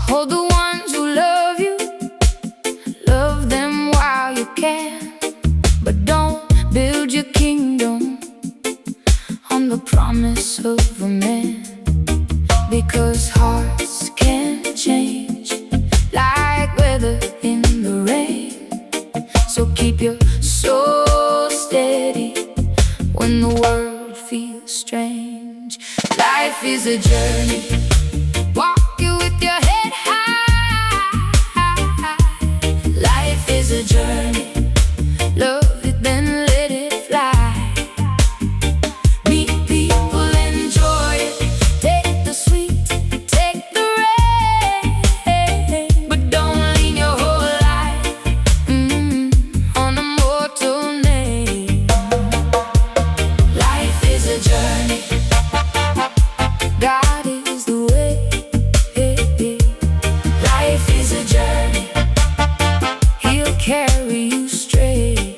Hold the ones who love you, love them while you can. But don't build your kingdom on the promise of a man, because hearts can change like weather in the rain. So keep your soul steady when the world feels strange. Life is a journey, walk it with your head high. Life is a journey, love it then let it fly. Meet people, enjoy it, take the sweet, take the rain. But don't lean your whole life on a mortal name. Life is a journey, God is the way. Life is a journey, He'll carry you straight.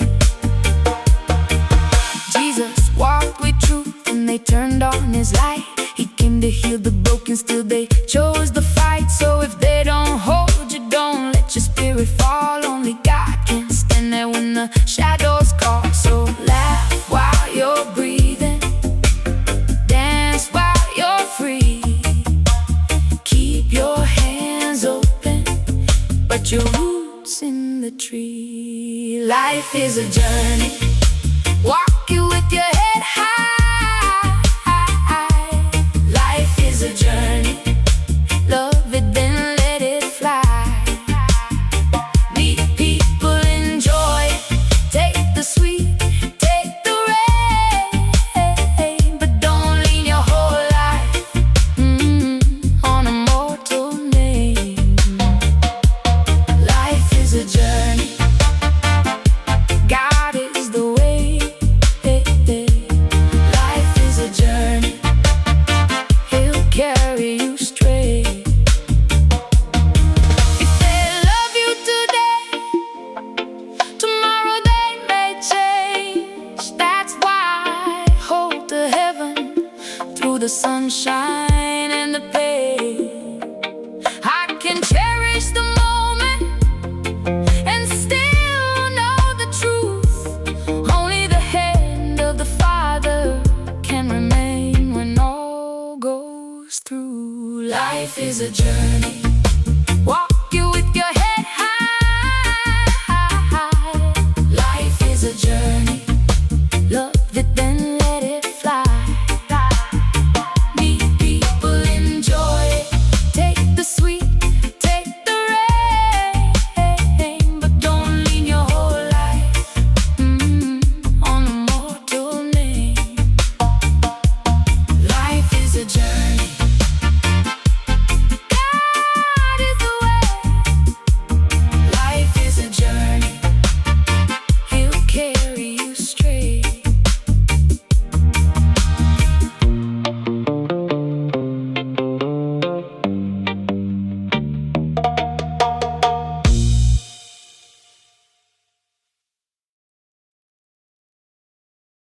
Jesus walked with truth and they turned on His light. He came to heal the broken, still they chose the fight. So if they don't hold you, don't let your spirit fall. Only God can stand there when the shadows call. So laugh while you're breathing, dance while you're free. Keep your hands open, but your roots in the tree. Life is a journey, walk it with your head high. Life is a journey, love it then let it fly. Meet people, enjoy it, take the sweet, take the rain. But don't lean your whole life on a mortal name. Life is a journey, God is the way. Life is a journey, He'll carry you straight. If they love you today, tomorrow they may change. That's why hold to heaven through the sunshine and the pain. I can cherish the moment and still know the truth. Only the hand of the Father can remain when all goes through. Life is a journey, walk it with your